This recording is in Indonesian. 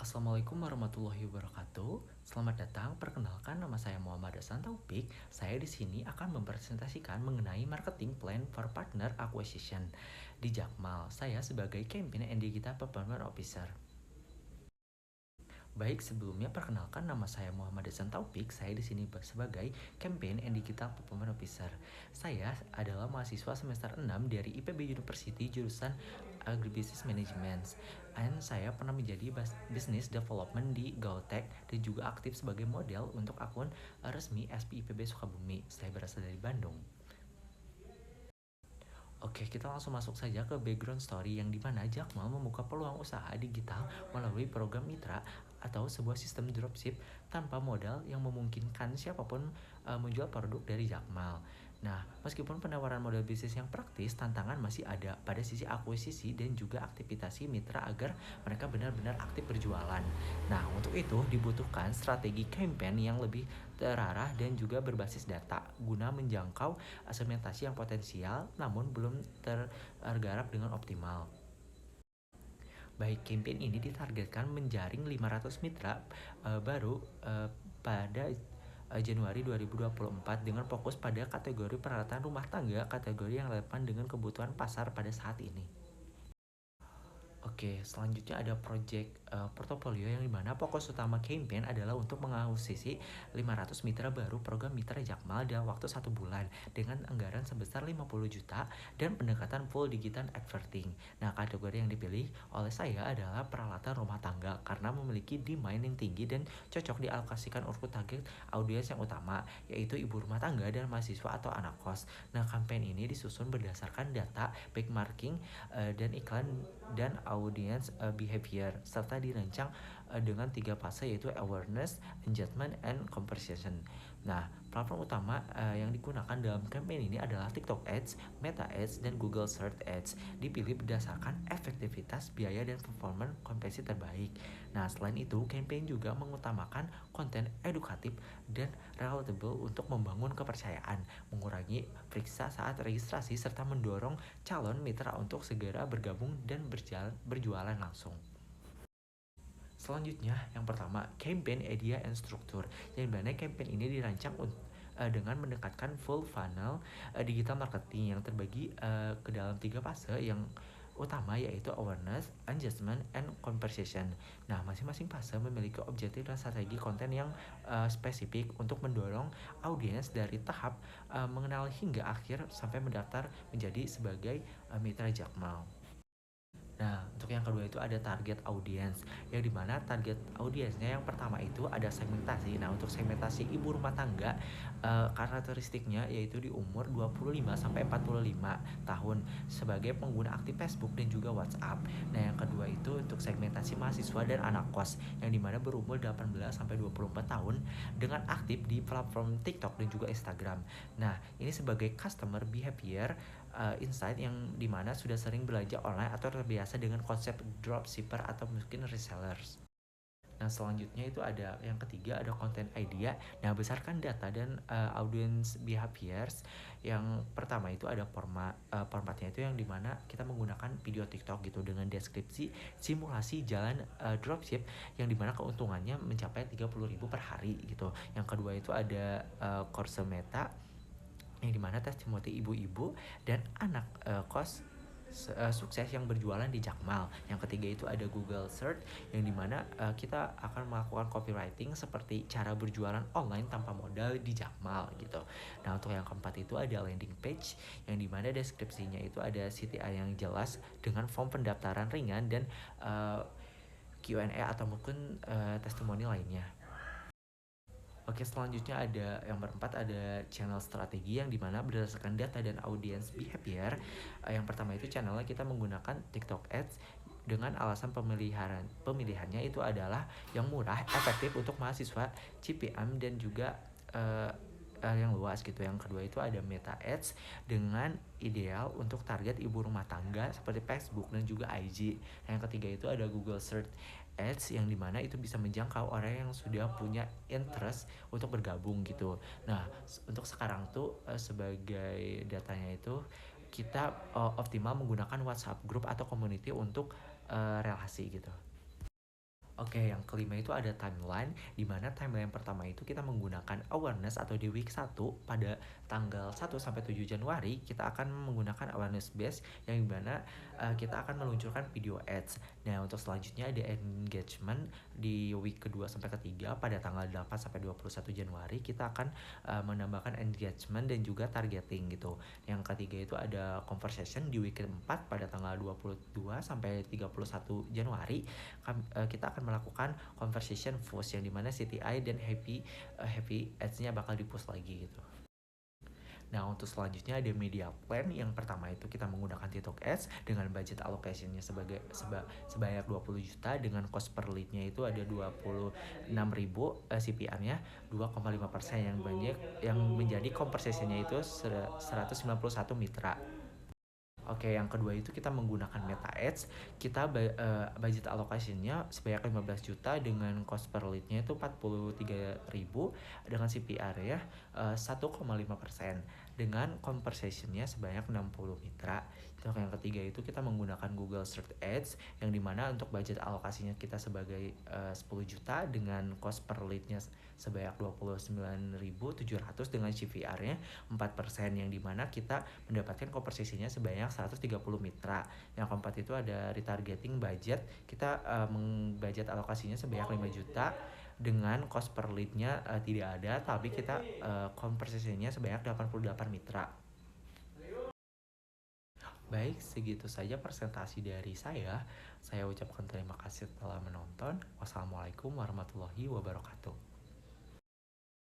Assalamualaikum warahmatullahi wabarakatuh. Selamat datang. Perkenalkan, nama saya Muhammad Hasan Taufik. Saya di sini akan mempresentasikan mengenai marketing plan for partner acquisition di Jakmal. Saya sebagai Campaign and Digital Performance Officer. Baik, sebelumnya perkenalkan, nama saya Muhammad Hasan Taufik. Saya di sini sebagai Campaign and Digital Performance Officer. Saya adalah mahasiswa semester 6 dari IPB University jurusan Agribusiness Management. Dan saya pernah menjadi Business Development di Gautech dan juga aktif sebagai model untuk akun resmi SPIPB Sukabumi. Saya berasal dari Bandung. Oke, kita langsung masuk saja ke background story yang dimana Jakmal membuka peluang usaha digital melalui program mitra atau sebuah sistem dropship tanpa modal yang memungkinkan siapapun menjual produk dari Jakmal. Nah, meskipun penawaran model bisnis yang praktis, tantangan masih ada pada sisi akuisisi dan juga aktivitas mitra agar mereka benar-benar aktif berjualan. Nah, untuk itu dibutuhkan strategi campaign yang lebih terarah dan juga berbasis data guna menjangkau segmentasi yang potensial namun belum tergarap dengan optimal. Baik, campaign ini ditargetkan menjaring 500 mitra baru pada Januari 2024 dengan fokus pada kategori peralatan rumah tangga, kategori yang relevan dengan kebutuhan pasar pada saat ini. Oke, selanjutnya ada project portofolio yang dimana fokus utama campaign adalah untuk mengakuisisi 500 mitra baru program mitra Jakmal dalam waktu 1 bulan dengan anggaran sebesar 50 juta dan pendekatan full digital advertising. Nah, kategori yang dipilih oleh saya adalah peralatan rumah tangga karena memiliki demand yang tinggi dan cocok dialokasikan urut target audiens yang utama, yaitu ibu rumah tangga dan mahasiswa atau anak kos. Nah, campaign ini disusun berdasarkan data benchmarking dan iklan dan audience behavior serta dirancang dengan 3 fase yaitu awareness, engagement, and conversation. Nah, platform utama yang digunakan dalam campaign ini adalah TikTok Ads, Meta Ads, dan Google Search Ads. Dipilih berdasarkan efektivitas, biaya, dan performa konversi terbaik. Nah, selain itu, campaign juga mengutamakan konten edukatif dan relatable untuk membangun kepercayaan, mengurangi friksi saat registrasi, serta mendorong calon mitra untuk segera bergabung dan berjualan langsung. Selanjutnya, yang pertama, campaign idea and struktur. Yang mana campaign ini dirancang dengan mendekatkan full funnel digital marketing yang terbagi ke dalam 3 fase yang utama yaitu awareness, engagement, and conversation. Nah, masing-masing fase memiliki objektif dan strategi konten yang spesifik untuk mendorong audiens dari tahap mengenal hingga akhir sampai mendaftar menjadi sebagai mitra Jakmal. Nah, untuk yang kedua itu ada target audience, yang dimana target audiensnya yang pertama itu ada segmentasi. Nah, untuk segmentasi ibu rumah tangga, karakteristiknya yaitu di umur 25 sampai 45 tahun sebagai pengguna aktif Facebook dan juga WhatsApp. Nah, yang kedua itu untuk segmentasi mahasiswa dan anak kos, yang dimana berumur 18 sampai 24 tahun dengan aktif di platform TikTok dan juga Instagram. Nah, ini sebagai customer behavior insight yang dimana sudah sering belanja online atau terbiasa dengan konsep dropshipper atau mungkin resellers. Nah, selanjutnya itu ada yang ketiga ada content idea. Nah, berdasarkan data dan audience behaviors. Yang pertama itu ada formatnya itu yang dimana kita menggunakan video TikTok gitu dengan deskripsi simulasi jalan dropship yang dimana keuntungannya mencapai 30.000 per hari gitu. Yang kedua itu ada course meta yang dimana testimoni ibu-ibu dan anak kos sukses yang berjualan di Jakmal. Yang ketiga itu ada Google Search yang dimana kita akan melakukan copywriting seperti cara berjualan online tanpa modal di Jakmal gitu. Nah, untuk yang keempat itu ada landing page yang dimana deskripsinya itu ada CTA yang jelas dengan form pendaftaran ringan dan Q&A atau mungkin testimoni lainnya. Oke, selanjutnya ada yang berempat ada channel strategi yang dimana berdasarkan data dan audience behavior. Yang pertama itu channelnya kita menggunakan TikTok Ads dengan alasan pemilihannya itu adalah yang murah, efektif untuk mahasiswa, CPM dan juga yang luas gitu. Yang kedua itu ada Meta Ads dengan ideal untuk target ibu rumah tangga seperti Facebook dan juga IG. Yang ketiga itu ada Google Search Ads yang dimana itu bisa menjangkau orang yang sudah punya interest untuk bergabung gitu. Nah, untuk sekarang tuh sebagai datanya itu kita optimal menggunakan WhatsApp group atau community untuk relasi gitu. Oke, yang kelima itu ada timeline, di mana timeline pertama itu kita menggunakan awareness atau di week 1 pada tanggal 1 sampai 7 Januari kita akan menggunakan awareness base yang dimana kita akan meluncurkan video ads. Nah, untuk selanjutnya ada engagement di week kedua sampai ketiga pada tanggal 8 sampai 21 Januari kita akan menambahkan engagement dan juga targeting gitu. Yang ketiga itu ada conversation di week keempat pada tanggal 22 sampai 31 Januari kita akan melakukan conversation post yang dimana CTI dan happy ads-nya bakal di-post lagi gitu. Nah, untuk selanjutnya ada media plan. Yang pertama itu kita menggunakan TikTok Ads dengan budget allocation-nya sebanyak 20 juta dengan cost per lead-nya itu ada 26.000 CPM-nya 2,5% yang banyak yang menjadi conversation-nya itu 191 mitra. Oke, yang kedua itu kita menggunakan Meta Ads. Kita budget allocation-nya sebanyak 15 juta dengan cost per lead-nya itu 43.000 dengan CPR ya 1,5% dengan conversation-nya sebanyak 60 mitra. Itu yang ketiga itu kita menggunakan Google Search Ads yang dimana untuk budget alokasinya kita sebagai 10 juta dengan cost per lead-nya sebanyak 29.700 dengan CVR-nya 4% yang dimana kita mendapatkan komposisinya sebanyak 130 mitra. Yang keempat itu ada retargeting budget. Kita budget alokasinya sebanyak 5 juta dengan cost per lead-nya tidak ada, tapi kita komposisinya sebanyak 88 mitra. Baik, segitu saja presentasi dari saya. Saya ucapkan terima kasih telah menonton. Wassalamualaikum warahmatullahi wabarakatuh.